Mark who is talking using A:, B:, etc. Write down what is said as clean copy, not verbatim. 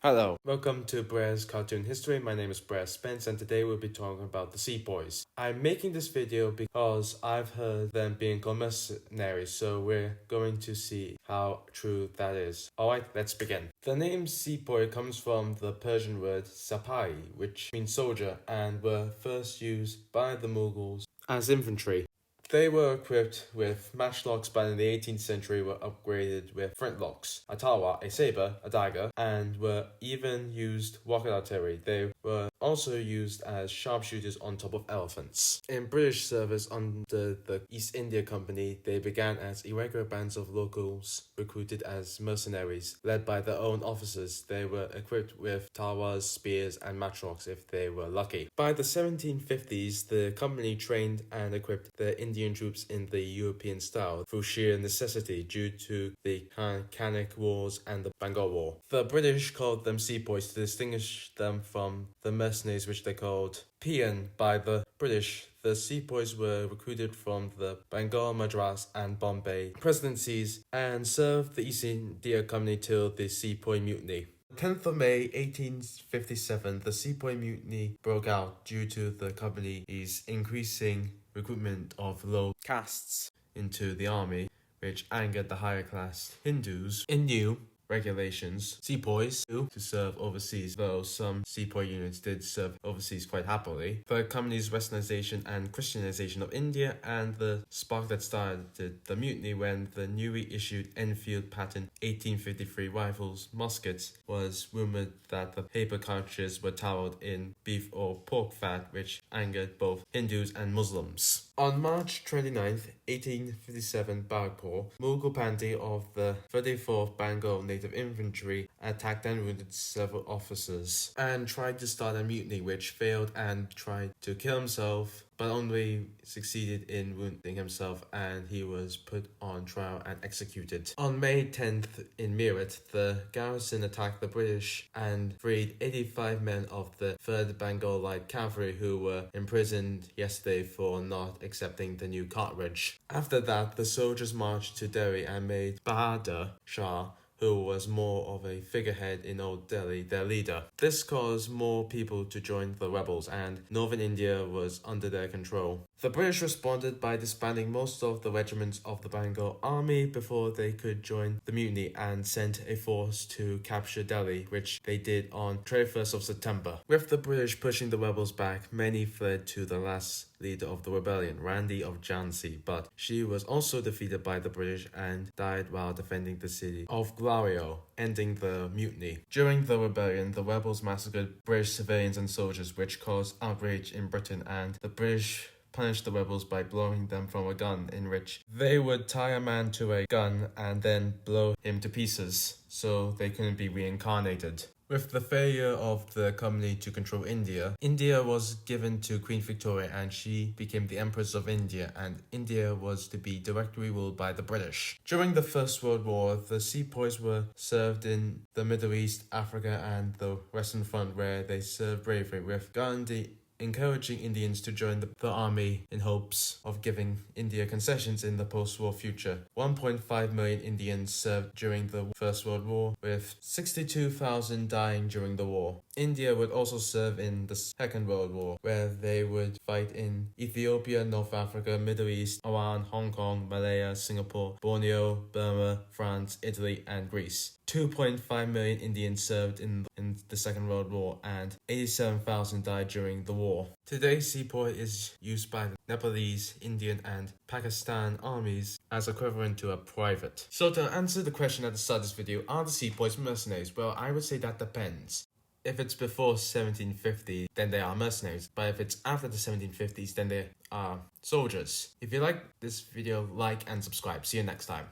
A: Hello, welcome to Brett's Cartoon History. My name is Brett Spence and today we'll be talking about the Sepoys. I'm making this video because I've heard them being called mercenaries, so we're going to see how true that is. Alright, let's begin. The name Sepoy comes from the Persian word Sepoy, which means soldier, and were first used by the Mughals as infantry. They were equipped with matchlocks, but in the 18th century were upgraded with flintlocks, a talwar, a saber, a dagger, and were even used rocket artillery. They were also used as sharpshooters on top of elephants. In British service under the East India Company, they began as irregular bands of locals recruited as mercenaries, led by their own officers. They were equipped with talwars, spears, and matchlocks if they were lucky. By the 1750s, the company trained and equipped the Indian troops in the European style through sheer necessity due to the Carnatic Wars and the Bengal War. The British called them Sepoys to distinguish them from the mercenaries which they called peon by the British. The Sepoys were recruited from the Bengal, Madras and Bombay presidencies and served the East India Company till the Sepoy Mutiny. 10th of May 1857, the Sepoy Mutiny broke out due to the company's increasing recruitment of low castes into the army, which angered the higher class Hindus. In new regulations, Sepoys to serve overseas, though some Sepoy units did serve overseas quite happily. The company's westernization and Christianization of India and the spark that started the mutiny when the newly issued Enfield pattern 1853 rifles muskets was rumored that the paper cartridges were tallow in beef or pork fat, which angered both Hindus and Muslims. On March 29th, 1857, Bagpur, Mughal Pandey of the 34th Bengal Native Infantry attacked and wounded several officers and tried to start a mutiny which failed and tried to kill himself, but only succeeded in wounding himself, and he was put on trial and executed. On May 10th in Meerut, the garrison attacked the British and freed 85 men of the 3rd Bengal Light Cavalry who were imprisoned yesterday for not accepting the new cartridge. After that, the soldiers marched to Delhi and made Bahadur Shah, who was more of a figurehead in Old Delhi, their leader. This caused more people to join the rebels, and northern India was under their control. The British responded by disbanding most of the regiments of the Bengal army before they could join the mutiny and sent a force to capture Delhi, which they did on 21st of September. With the British pushing the rebels back, many fled to the last leader of the rebellion, Randy of Jhansi, but she was also defeated by the British and died while defending the city of Glario, ending the mutiny. During the rebellion, the rebels massacred British civilians and soldiers, which caused outrage in Britain, and the British punished the rebels by blowing them from a gun, in which they would tie a man to a gun and then blow him to pieces so they couldn't be reincarnated. With the failure of the company to control India, India was given to Queen Victoria and she became the Empress of India, and India was to be directly ruled by the British. During the First World War, the Sepoys were served in the Middle East, Africa and the Western Front, where they served bravely, with Gandhi encouraging Indians to join the army in hopes of giving India concessions in the post-war future. 1.5 million Indians served during the First World War, with 62,000 dying during the war. India would also serve in the Second World War, where they would fight in Ethiopia, North Africa, Middle East, Iran, Hong Kong, Malaya, Singapore, Borneo, Burma, France, Italy, and Greece. 2.5 million Indians served in the Second World War, and 87,000 died during the war. Today, Sepoy is used by the Nepalese, Indian, and Pakistan armies as equivalent to a private. So to answer the question at the start of this video, are the Sepoys mercenaries? Well, I would say that depends. If it's before 1750, then they are mercenaries. But if it's after the 1750s, then they are soldiers. If you like this video, like and subscribe. See you next time.